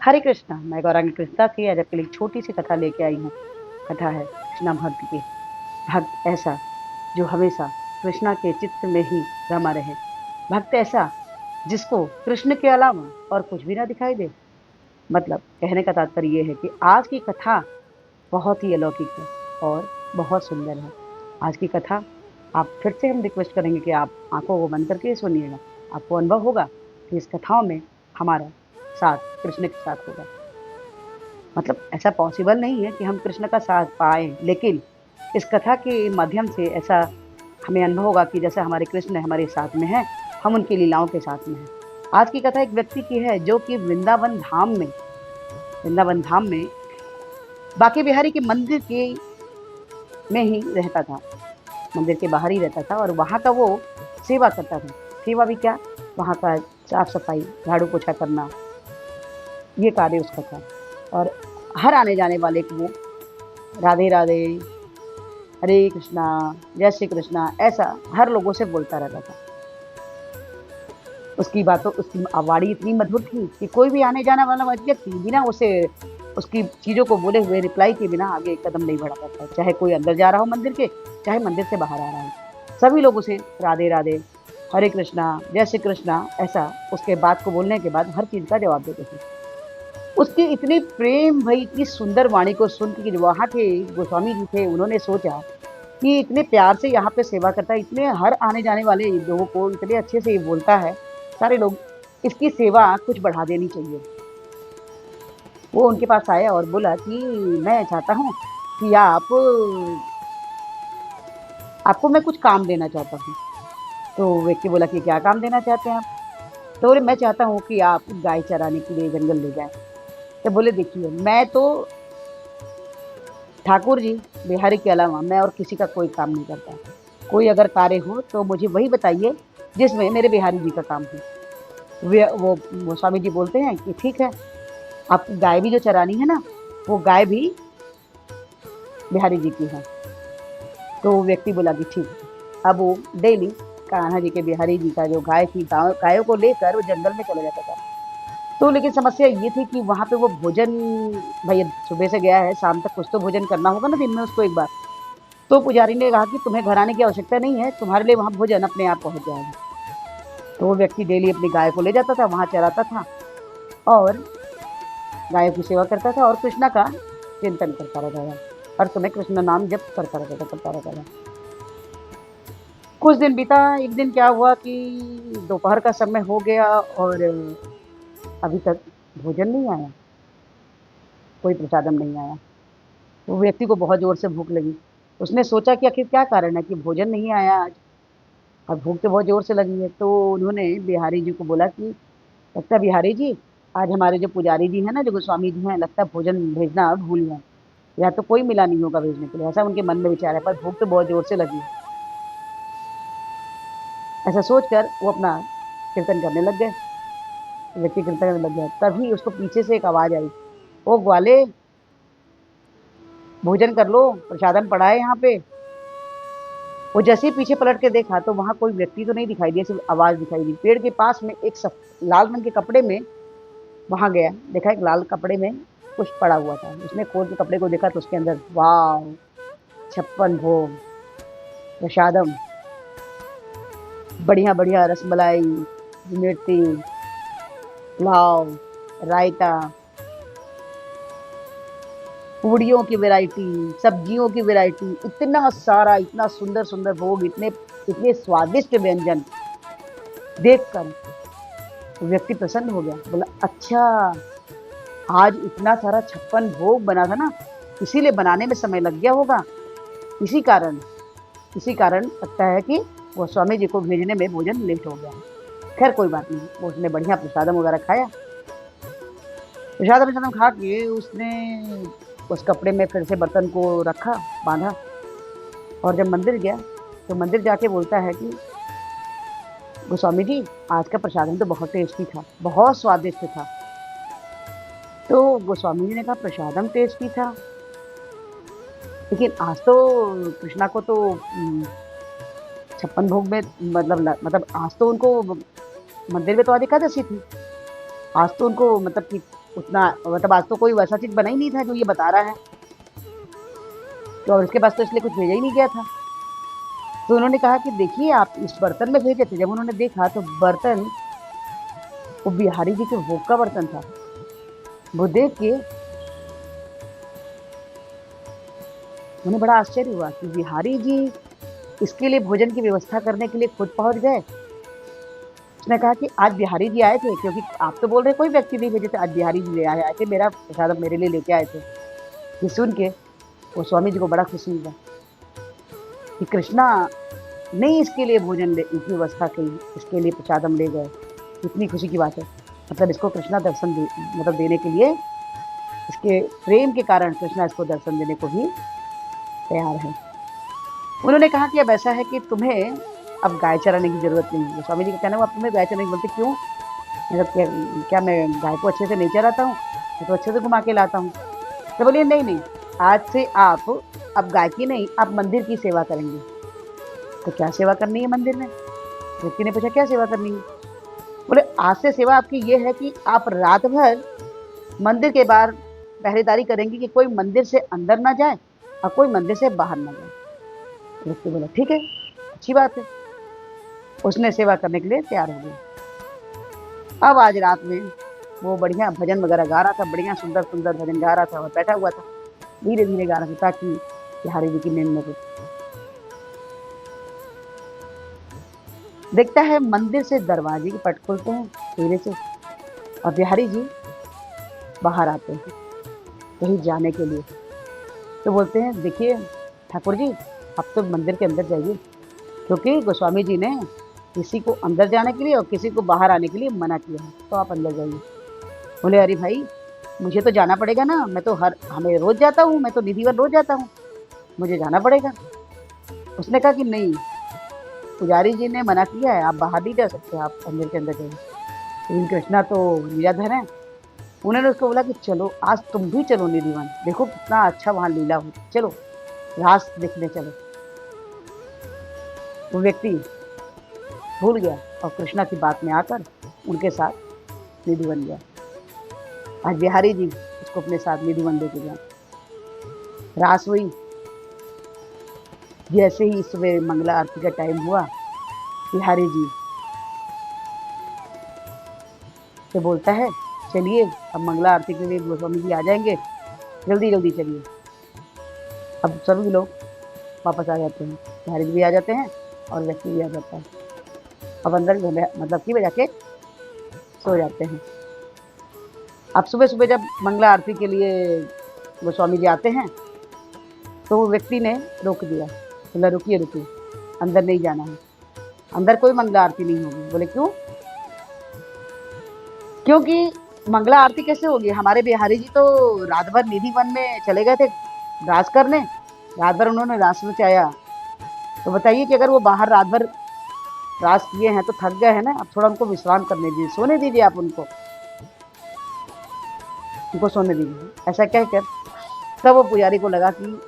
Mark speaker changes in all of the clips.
Speaker 1: हरे कृष्णा, मैं गौरांगी कृष्णा की आज आपके लिए एक छोटी-सी कथा लेके आई हूँ। कथा है कृष्णा भक्त की। भक्त ऐसा जो हमेशा कृष्णा के चित्त में ही रमा रहे। भक्त ऐसा जिसको कृष्ण के अलावा और कुछ भी ना दिखाई दे। मतलब कहने का तात्पर्य ये है कि आज की कथा बहुत ही अलौकिक है और बहुत सुंदर है। आज की कथा आप फिर से हम रिक्वेस्ट करेंगे कि आप आँखों को बंद करके सुनिएगा। आपको अनुभव होगा कि इस कथाओं में हमारा साथ कृष्ण के साथ होगा। मतलब ऐसा पॉसिबल नहीं है कि हम कृष्ण का साथ पाएँ, लेकिन इस कथा के माध्यम से ऐसा हमें अनुभव होगा कि जैसे हमारे कृष्ण हमारे साथ में हैं, हम उनकी लीलाओं के साथ में हैं। आज की कथा एक व्यक्ति की है जो कि वृंदावन धाम में बांके बिहारी के मंदिर के में ही रहता था। मंदिर के बाहर ही रहता था और वहाँ का वो सेवा करता था। सेवा भी क्या, वहाँ का साफ-सफाई, झाड़ू-पोछा करना, ये कार्य उसका था। और हर आने-जाने वाले को वो राधे राधे, हरे कृष्णा, जय श्री कृष्णा ऐसा हर लोगों से बोलता रहता था। उसकी वाणी इतनी मधुर थी कि कोई भी आने-जाने वाला व्यक्ति बिना उसे उसकी चीज़ों को बोले हुए रिप्लाई के बिना आगे एक कदम नहीं बढ़ाता था। चाहे कोई अंदर जा रहा हो मंदिर के, चाहे मंदिर से बाहर आ रहा हो। सभी लोग उसे राधे राधे, हरे कृष्णा, जय श्री कृष्णा ऐसा उसके बात को बोलने के बाद हर चीज़ का जवाब देते थे। उसकी इतनी प्रेम भरी इतनी सुंदर वाणी को सुन के जो वहाँ के गोस्वामी जी थे, उन्होंने सोचा कि इतने प्यार से यहाँ पे सेवा करता है, इतने हर आने-जाने वाले लोगों को इतने अच्छे से ये बोलता है, सारे लोग, इसकी सेवा कुछ बढ़ा देनी चाहिए। वो उनके पास आया और बोला कि मैं चाहता हूँ कि आपको मैं कुछ काम देना चाहता हूँ। तो व्यक्ति बोला कि क्या काम देना चाहते हैं आप? तो बोले मैं चाहता हूँ कि आप गाय चराने के लिए जंगल ले जाएँ। तो बोले देखिए मैं तो ठाकुर जी, बिहारी के अलावा मैं और किसी का कोई काम नहीं करता। कोई अगर कार्य हो तो मुझे वही बताइए जिसमें मेरे बिहारी जी का काम हो। वो गोस्वामी जी बोलते हैं कि ठीक है, आपकी गाय भी जो चरानी है ना, वो गाय भी बिहारी जी की है। तो वो व्यक्ति बोला कि ठीक है। अब वो डेली कान्हा जी के बिहारी जी का जो गायों को लेकर वो जंगल में चला जाता था। तो लेकिन समस्या ये थी कि वहाँ पे वो भोजन, भई सुबह से गया है, शाम तक कुछ तो भोजन करना होगा ना दिन में उसको एक बार। तो पुजारी ने कहा कि तुम्हें घर आने की आवश्यकता नहीं है, तुम्हारे लिए वहाँ भोजन अपने आप पहुँच जाएगा। तो वो व्यक्ति डेली अपनी गाय को ले जाता था, वहाँ चराता था और गायों की सेवा करता था और कृष्णा का चिंतन करता रहता था। हर समय कृष्ण नाम जप करता रहता था। कुछ दिन बीता, एक दिन क्या हुआ कि दोपहर का समय हो गया और अभी तक भोजन नहीं आया, कोई प्रसादम नहीं आया। वो व्यक्ति को बहुत ज़ोर से भूख लगी। उसने सोचा कि आखिर क्या कारण है कि भोजन नहीं आया आज और भूख तो बहुत ज़ोर से लगी है। तो उन्होंने बिहारी जी को बोला कि लगता है बिहारी जी, आज हमारे जो पुजारी जी हैं ना, जो गोस्वामी जी हैं, लगता है भोजन भेजना भूल गए। या तो कोई मिला नहीं होगा भेजने के लिए, ऐसा उनके मन में विचार है, पर भूख तो बहुत ज़ोर से लगी है। ऐसा सोचकर वो अपना कीर्तन करने लग गए। व्यक्ति कीर्तन करने लग गया, तभी उसको पीछे से एक आवाज़ आई, "ओ ग्वाले, भोजन कर लो, प्रसादम पड़ा है यहाँ पे।" वो जैसे ही पीछे पलट के देखा तो वहाँ कोई व्यक्ति तो नहीं दिखाई दिया, सिर्फ़ आवाज़ दिखाई दी। पेड़ के पास में एक लाल रंग के कपड़े में वहाँ गया, देखा एक लाल कपड़े में कुछ पड़ा हुआ था। उसने खोल के कपड़े को देखा तो उसके अंदर वॉव! 56 भोग, प्रसादम, बढ़िया-बढ़िया रसमलाई, इमरती, पुलाव, रायता, पूड़ियों की वैरायटी, सब्जियों की वैरायटी, इतना सारा, इतना सुंदर-सुंदर भोग, इतने इतने स्वादिष्ट व्यंजन देखकर व्यक्ति प्रसन्न हो गया। बोला अच्छा, आज इतना सारा 56 भोग बना था ना, इसीलिए बनाने में समय लग गया होगा। इसी कारण इसी कारण लगता है कि गोस्वामी जी को भेजने में भोजन लेट हो गया। खैर कोई बात नहीं, वो उसने बढ़िया प्रसादम वगैरह खाया। प्रसादम-वसादम खा के उसने उस कपड़े में फिर से बर्तन को रखा, बाँधा और जब मंदिर गया, तो मंदिर जाके बोलता है कि गोस्वामी जी, आज का प्रसादम तो बहुत टेस्टी था, बहुत स्वादिष्ट था। तो गोस्वामी जी ने कहा प्रसादम टेस्टी था, लेकिन आज तो कृष्णा को तो 56 भोग में मतलब आज तो उनको मंदिर में तो आज एकादशी थी। आज तो उनको मतलब कि उतना, मतलब आज तो कोई वैसा चीज़ बना ही नहीं था जो ये बता रहा है, तो और उसके पास तो इसलिए कुछ भेजा ही नहीं गया था। तो उन्होंने कहा कि देखिए आप इस बर्तन में भेजे थे। जब उन्होंने देखा तो बर्तन वो बिहारी जी के भोग का बर्तन था। वो देख के उन्हें बड़ा आश्चर्य हुआ कि बिहारी जी इसके लिए भोजन की व्यवस्था करने के लिए खुद पहुंच गए। उसने कहा कि आज बिहारी जी आए थे, क्योंकि आप तो बोल रहे कोई व्यक्ति नहीं भेजे थे, आज बिहारी जी ले आए थे, मेरा प्रसाद मेरे लिए लेके आए थे। ये सुन के वो स्वामी जी को बड़ा खुशी हुआ कि कृष्णा ने इसके लिए भोजन की व्यवस्था की, इसके लिए प्रसादम ले गए। कितनी खुशी की बात है। मतलब इसको कृष्णा दर्शन मतलब देने के लिए, इसके प्रेम के कारण कृष्णा इसको दर्शन देने को भी तैयार है। उन्होंने कहा कि अब ऐसा है कि तुम्हें अब गाय चराने की जरूरत नहीं है। स्वामी जी का कहना है, अब तुम्हें गाय चराने की बोलते क्यों, मतलब क्या मैं गाय को अच्छे से नहीं चराता हूँ, मैं तो अच्छे से घुमा के लाता हूँ। तो बोलिए नहीं नहीं, आज से आप अब गाय की नहीं, आप मंदिर की सेवा करेंगे। तो क्या सेवा करनी है मंदिर में? व्यक्ति ने पूछा क्या सेवा करनी है? बोले आज से सेवा आपकी ये है कि आप रात भर मंदिर के बाहर पहरेदारी करेंगे कि कोई मंदिर से अंदर ना जाए और कोई मंदिर से बाहर ना जाए। व्यक्ति बोला ठीक है, अच्छी बात है। उसने सेवा करने के लिए तैयार हो गया। अब आज रात में वो बढ़िया भजन वगैरह गा रहा था, बढ़िया सुंदर सुंदर भजन गा रहा था और बैठा हुआ था, धीरे धीरे गा रहा था ताकि बिहारी जी की नींद में देखता है मंदिर से दरवाजे के पट खुलते हैं धीरे से और बिहारी जी बाहर आते हैं कहीं जाने के लिए। तो बोलते हैं देखिए ठाकुर जी, आप तो मंदिर के अंदर जाइए, क्योंकि गोस्वामी जी ने किसी को अंदर जाने के लिए और किसी को बाहर आने के लिए मना किया है, तो आप अंदर जाइए। बोले अरे भाई मुझे तो जाना पड़ेगा ना, मैं तो हमें रोज जाता हूँ, मैं तो निधिवन रोज जाता हूँ, मुझे जाना पड़ेगा। उसने कहा कि नहीं, पुजारी जी ने मना किया है, आप बाहर नहीं जा सकते, आप मंदिर के अंदर जाइए। लेकिन कृष्णा तो लीलाधर है। उन्होंने उसको बोला कि चलो आज तुम भी चलो निधिवन, देखो कितना अच्छा वहाँ लीला हो, चलो रास देखने चलो। वो व्यक्ति भूल गया और कृष्णा की बात में आकर उनके साथ निधिवन गया। आज बिहारी जी उसको अपने साथ निधिवन लेके गया। रास हुई, जैसे ही सुबह मंगला आरती का टाइम हुआ, बिहारी जी से बोलता है चलिए अब मंगला आरती के लिए गोस्वामी जी आ जाएंगे, जल्दी जल्दी चलिए। अब सभी लोग वापस आ जाते हैं, बिहारी जी भी आ जाते हैं और व्यक्ति भी आ जाता है। अब अंदर मतलब कि वे जाके सो जाते हैं। अब सुबह सुबह जब मंगला आरती के लिए गोस्वामी जी आते हैं तो वो व्यक्ति ने रोक दिया, बोला रुकिए रुकिए, अंदर नहीं जाना है, अंदर कोई मंगला आरती नहीं होगी। बोले क्यों? क्योंकि मंगला आरती कैसे होगी, हमारे बिहारी जी तो रात भर निधि वन में चले गए थे रास करने, रात भर उन्होंने रास रचाया। तो बताइए कि अगर वो बाहर रात भर रास किए हैं तो थक गए हैं ना, अब थोड़ा उनको विश्राम करने दीजिए, सोने दीजिए, आप उनको सोने दीजिए। ऐसा कहकर तब वो पुजारी को लगा कि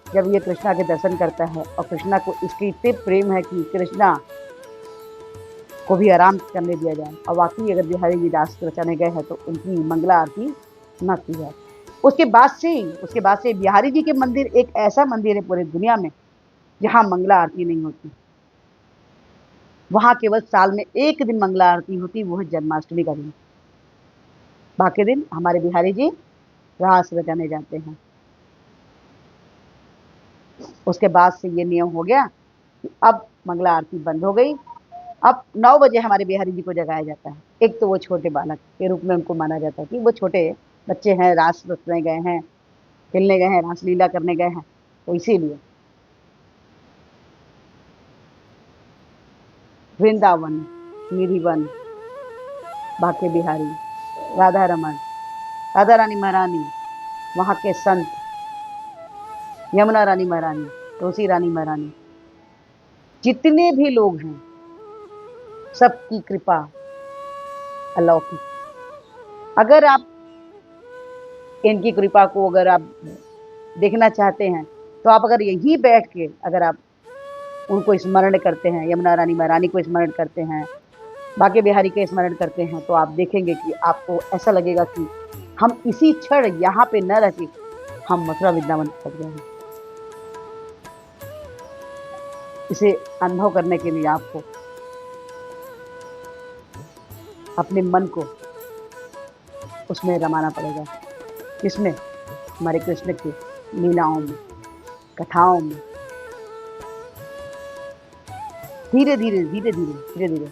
Speaker 1: जब ये कृष्णा के दर्शन करता है और कृष्णा को इसकी इतने प्रेम है कि कृष्णा को भी आराम करने दिया जाए, और वाकई अगर बिहारी जी दास रचाने गए हैं तो उनकी मंगला आरती न की जाए। उसके बाद से बिहारी जी के मंदिर एक ऐसा मंदिर है पूरे दुनिया में जहाँ मंगला आरती नहीं होती। वहाँ केवल साल में एक दिन मंगला आरती होती, वो है जन्माष्टमी का दिन। बाकी दिन हमारे बिहारी जी रास रचाने जाते हैं। उसके बाद से ये नियम हो गया कि अब मंगला आरती बंद हो गई। अब 9 बजे हमारे बिहारी जी को जगाया जाता है। एक तो वो छोटे बालक के रूप में उनको माना जाता है कि वो छोटे बच्चे हैं, रास रचने गए हैं, खेलने गए हैं, रासलीला करने गए हैं, तो इसीलिए वृंदावन, निधिवन, बाके बिहारी, राधा रमन, राधा रानी महारानी, वहाँ के संत, यमुना रानी महारानी, तुलसी रानी महारानी, जितने भी लोग हैं सबकी कृपा अलौकिक। अगर आप इनकी कृपा को अगर आप देखना चाहते हैं तो आप अगर यहीं बैठ के अगर आप उनको स्मरण करते हैं, यमुना रानी महारानी को स्मरण करते हैं, बाके बिहारी के स्मरण करते हैं, तो आप देखेंगे कि आपको ऐसा लगेगा कि हम इसी क्षण यहाँ पे न रह के हम मथुरा वृंदावन पहुंच गए हैं। इसे अनुभव करने के लिए आपको अपने मन को उसमें रमाना पड़ेगा। किसमें? हमारे कृष्ण की लीलाओं में, कथाओं में। धीरे धीरे धीरे धीरे धीरे धीरे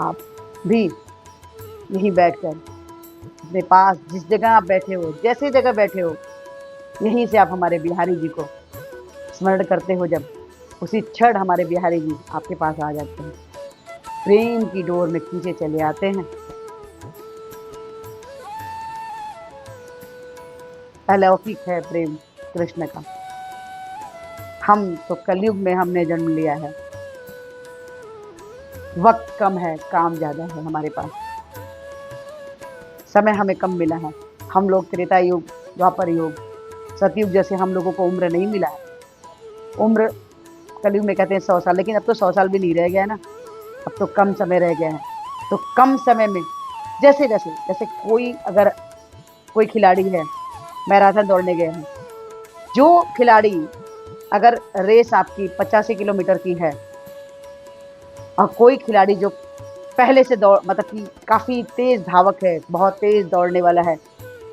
Speaker 1: आप भी यहीं बैठकर अपने पास जिस जगह आप बैठे हो, जैसे जगह बैठे हो, यहीं से आप हमारे बिहारी जी को स्मरण करते हो। जब उसी क्षण हमारे बिहारी जी आपके पास आ जाते हैं, प्रेम की डोर में खींचे चले आते हैं। अलौकिक है प्रेम कृष्ण का। हम तो कलयुग में हमने जन्म लिया है, वक्त कम है, काम ज़्यादा है हमारे पास, समय हमें कम मिला है। हम लोग त्रेता युग, द्वापर युग, सतयुग जैसे हम लोगों को उम्र नहीं मिला है। उम्र कलयुग में कहते हैं 100 साल, लेकिन अब तो 100 साल भी नहीं रह गया है ना, अब तो कम समय रह गया है। तो कम समय में जैसे जैसे जैसे कोई खिलाड़ी है, मैराथन दौड़ने गए हैं, जो खिलाड़ी अगर रेस आपकी 85 किलोमीटर की है और कोई खिलाड़ी जो पहले से दौड़ मतलब कि काफ़ी तेज़ धावक है, बहुत तेज़ दौड़ने वाला है,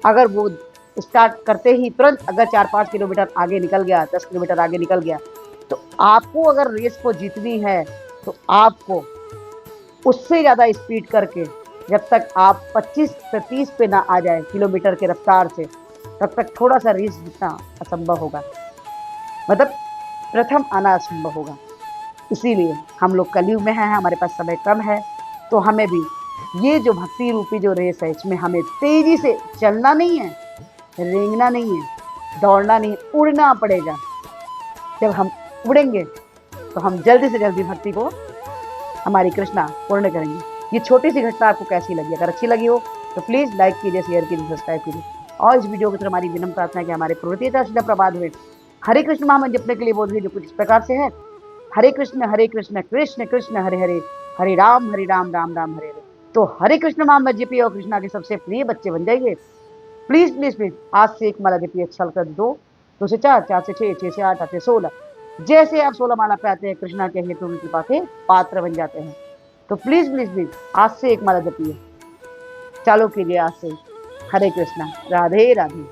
Speaker 1: अगर वो स्टार्ट करते ही तुरंत अगर 4-5 किलोमीटर आगे निकल गया, 10 किलोमीटर आगे निकल गया, तो आपको अगर रेस को जीतनी है तो आपको उससे ज़्यादा स्पीड करके जब तक आप 25 से 30 पे ना आ जाए किलोमीटर के रफ्तार से, तब तक थोड़ा सा रेस जीतना असंभव होगा, मतलब प्रथम आना असंभव होगा। इसीलिए हम लोग कलयुग में हैं, हमारे पास समय कम है, तो हमें भी ये जो भक्ति रूपी जो रेस है, इसमें हमें तेज़ी से चलना नहीं है, रेंगना नहीं है, दौड़ना नहीं, उड़ना पड़ेगा। जब हम उड़ेंगे तो हम जल्दी से जल्दी भक्ति को हमारी कृष्णा पूर्ण करेंगे। ये छोटी सी घटना आपको कैसी लगी? अगर अच्छी लगी हो तो प्लीज़ लाइक कीजिए, शेयर कीजिए, सब्सक्राइब कीजिए। और इस वीडियो की तरफ हमारी विनम्र प्रार्थना है कि हमारे प्रवृत्ति सीधा प्रभात हुए हरे कृष्ण महामंत्र जपने के लिए बोल रही जो कुछ इस प्रकार से है: हरे कृष्ण कृष्ण कृष्ण हरे हरे, हरे राम राम राम हरे हरे। तो हरे कृष्ण महामंत्र जपिए और कृष्णा के सबसे प्रिय बच्चे बन जाइए। प्लीज़ प्लीज़ प्लीज़ आज से एक माला जपिए, अच्छा कर 2 से 4, 4 से 6, 6 से 8, 8 से 16। जैसे आप 16 माला पे आते हैं, कृष्णा के हेतु की कृपा के पात्र बन जाते हैं। तो प्लीज़ प्लीज़ प्लीज़ आज से एक माला जपिए, चालू कीजिए आज से। हरे कृष्णा, राधे राधे।